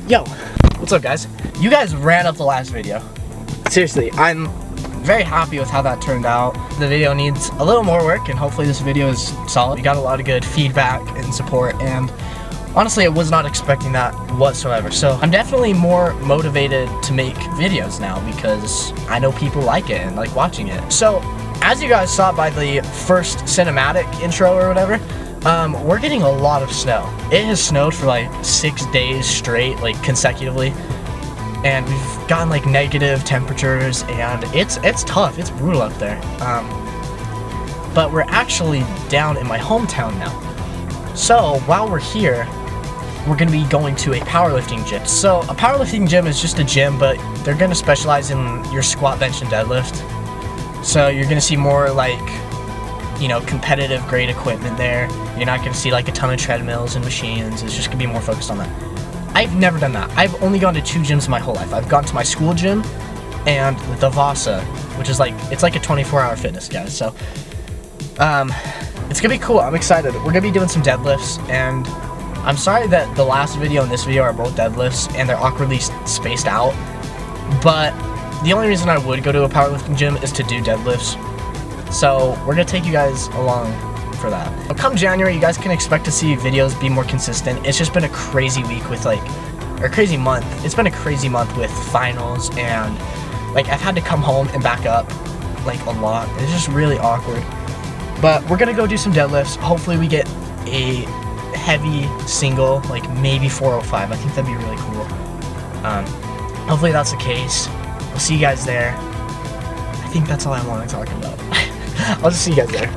Yo, what's up guys? You guys ran up the last video. Seriously, I'm very happy with how that turned out. The video needs a little more work and hopefully this video is solid. We got a lot of good feedback and support and honestly I was not expecting that whatsoever. So I'm definitely more motivated to make videos now because I know people like it and like watching it. So as you guys saw by the first cinematic intro or whatever, we're getting a lot of snow. It has snowed for like 6 days straight, like consecutively, and we've gotten like negative temperatures, and it's tough. It's brutal up there. But we're actually down in my hometown now. So while we're here, we're gonna be going to a powerlifting gym. So a powerlifting gym is just a gym, but they're gonna specialize in your squat, bench, and deadlift. So you're gonna see more like, you know, competitive grade equipment there. You're not gonna see like a ton of treadmills and machines. It's just gonna be more focused on that. I've never done that. I've only gone to 2 gyms my whole life. I've gone to my school gym and the Vaughn, which is like, it's like a 24-hour fitness, guys. So it's gonna be cool. I'm excited. We're gonna be doing some deadlifts, and I'm sorry that the last video and this video are both deadlifts and they're awkwardly spaced out, but the only reason I would go to a powerlifting gym is to do deadlifts. So we're gonna take you guys along for that. Come January, you guys can expect to see videos be more consistent. It's just been a crazy week with like, or crazy month. It's been a crazy month with finals, and like I've had to come home and back up like a lot. It's just really awkward. But we're gonna go do some deadlifts. Hopefully we get a heavy single, like maybe 405. I think that'd be really cool. Hopefully that's the case. We'll see you guys there. I think that's all I want to talk about. I'll just see you guys there.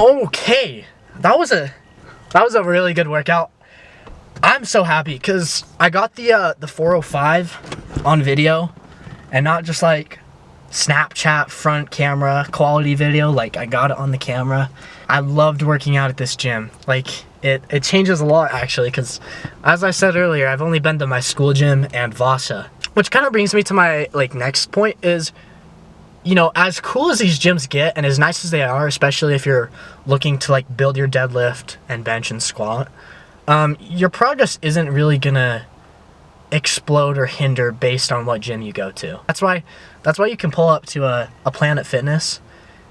Okay, that was a really good workout. I'm so happy because I got the 405 on video and not just like Snapchat front camera quality video. Like I got it on the camera. I loved working out at this gym. Like it changes a lot actually, because as I said earlier, I've only been to my school gym and Vasa, which kind of brings me to my like next point is, you know, as cool as these gyms get and as nice as they are, especially if you're looking to like build your deadlift and bench and squat, your progress isn't really gonna explode or hinder based on what gym you go to. That's why you can pull up to a Planet Fitness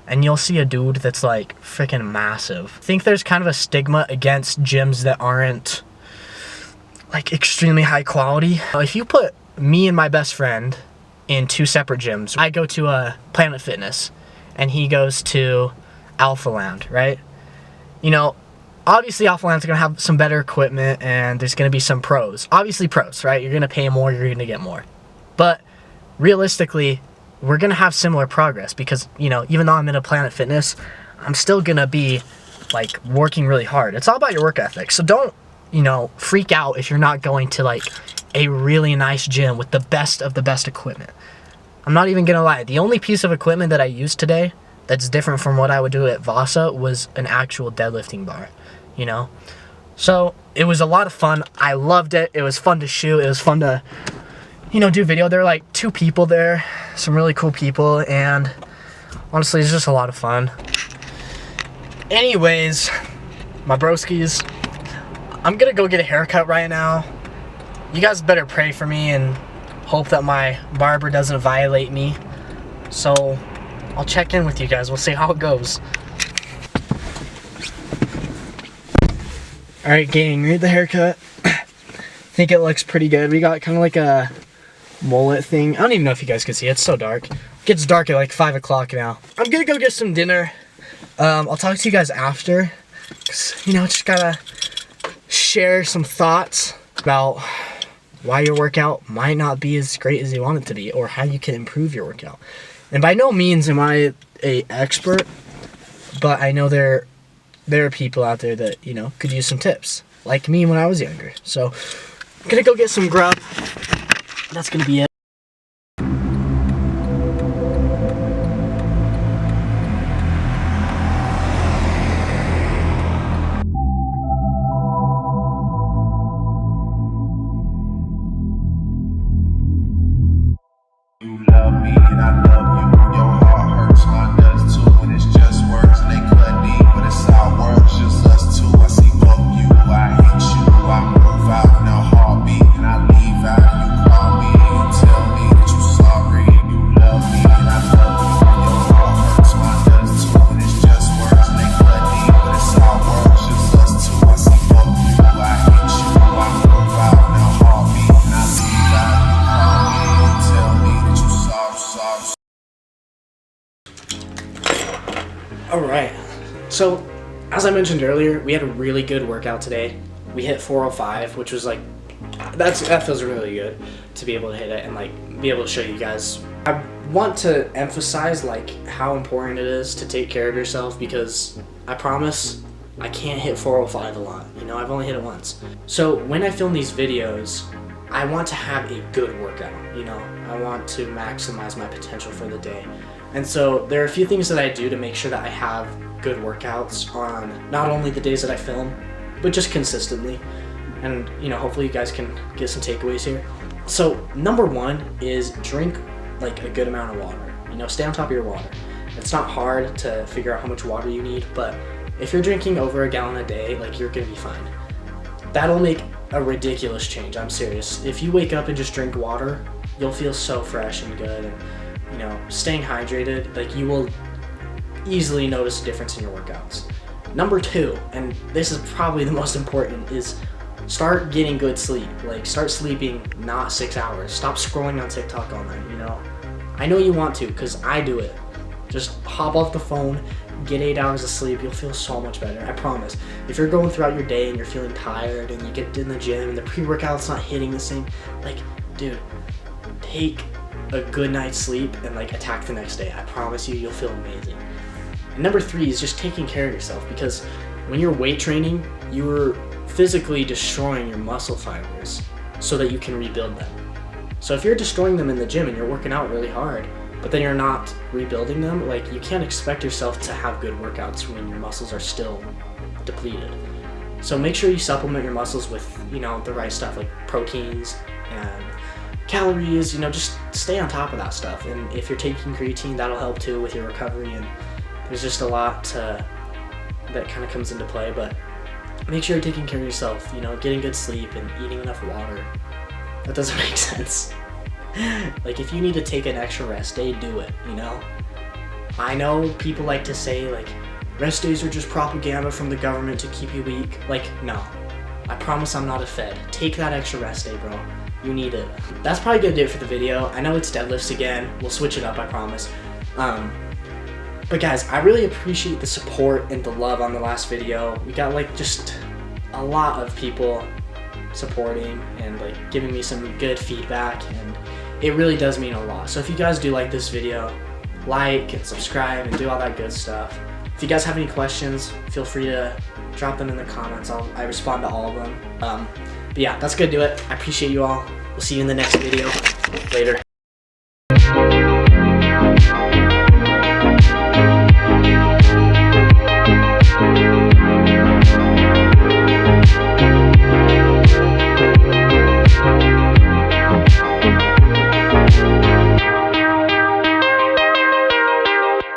and you'll see a dude that's like freaking massive. I think there's kind of a stigma against gyms that aren't like extremely high quality. If you put me and my best friend in 2 separate gyms, I go to a Planet Fitness and he goes to Alpha Land, right? You know, obviously Alpha Land's gonna have some better equipment and there's gonna be some pros. Obviously pros, right? You're gonna pay more, you're gonna get more. But realistically, we're gonna have similar progress because, you know, even though I'm in a Planet Fitness, I'm still gonna be like working really hard. It's all about your work ethic. So don't, you know, freak out if you're not going to like a really nice gym with the best of the best equipment. I'm not even gonna lie. The only piece of equipment that I used today that's different from what I would do at Vasa was an actual deadlifting bar, you know? So it was a lot of fun. I loved it. It was fun to shoot. It was fun to, you know, do video. There were like 2 people there, some really cool people, and honestly, it's just a lot of fun. Anyways, my broskies, I'm gonna go get a haircut right now. You guys better pray for me and hope that my barber doesn't violate me. So I'll check in with you guys. We'll see how it goes. Alright gang, read the haircut. I think it looks pretty good. We got kind of like a mullet thing. I don't even know if you guys can see it. It's so dark. It gets dark at like 5 o'clock now. I'm gonna go get some dinner. I'll talk to you guys after. 'Cause, you know, just gotta share some thoughts about why your workout might not be as great as you want it to be, or how you can improve your workout. And by no means am I an expert, but I know there are people out there that, you know, could use some tips, like me when I was younger. So I'm gonna go get some grub. That's gonna be it. You love me and I love you. Your heart hurts, mine does too. And it's just words and they cut deep, but it's our words, just us two. I see fuck you, I hate you. I move out in a heartbeat and I leave out. You call me and you tell me that you sorry. You love me and I love you. Your heart hurts, mine does too. And it's just words and they cut deep, but it's our words, just us two. I see fuck you, I hate you. I move out in a heartbeat and I leave out. You call me and you tell me. Alright, so as I mentioned earlier, we had a really good workout today. We hit 405, which was like, that feels really good to be able to hit it and like be able to show you guys. I want to emphasize like how important it is to take care of yourself, because I promise I can't hit 405 a lot. You know, I've only hit it once. So when I film these videos, I want to have a good workout, you know? I want to maximize my potential for the day. And so there are a few things that I do to make sure that I have good workouts on not only the days that I film, but just consistently. And, you know, hopefully you guys can get some takeaways here. So number 1 is drink like a good amount of water. You know, stay on top of your water. It's not hard to figure out how much water you need, but if you're drinking over a gallon a day, like, you're gonna be fine. That'll make a ridiculous change, I'm serious. If you wake up and just drink water, you'll feel so fresh and good, and, you know, staying hydrated, like, you will easily notice a difference in your workouts. Number 2, and this is probably the most important, is start getting good sleep. Like, start sleeping not 6 hours. Stop scrolling on TikTok all night, you know? I know you want to, because I do it. Just hop off the phone, get 8 hours of sleep, you'll feel so much better, I promise. If you're going throughout your day and you're feeling tired and you get in the gym and the pre-workout's not hitting the same, like, dude, take a good night's sleep and like attack the next day. I promise you, you'll feel amazing. And number 3 is just taking care of yourself, because when you're weight training, you're physically destroying your muscle fibers so that you can rebuild them. So if you're destroying them in the gym and you're working out really hard, but then you're not rebuilding them, like, you can't expect yourself to have good workouts when your muscles are still depleted. So make sure you supplement your muscles with, you know, the right stuff, like proteins and calories, you know, just stay on top of that stuff. And if you're taking creatine, that'll help too with your recovery, and there's just a lot that kind of comes into play. But make sure you're taking care of yourself, you know, getting good sleep and eating enough water. That doesn't make sense. Like, if you need to take an extra rest day, do it, you know? I know people like to say, like, rest days are just propaganda from the government to keep you weak. Like, no. I promise I'm not a fed. Take that extra rest day, bro. You need it. That's probably gonna do it for the video. I know it's deadlifts again. We'll switch it up, I promise. But guys, I really appreciate the support and the love on the last video. We got like just a lot of people supporting and like giving me some good feedback, and it really does mean a lot. So if you guys do like this video, like and subscribe and do all that good stuff. If you guys have any questions, feel free to drop them in the comments. I respond to all of them. But yeah, that's gonna do it. I appreciate you all. We'll see you in the next video. Later.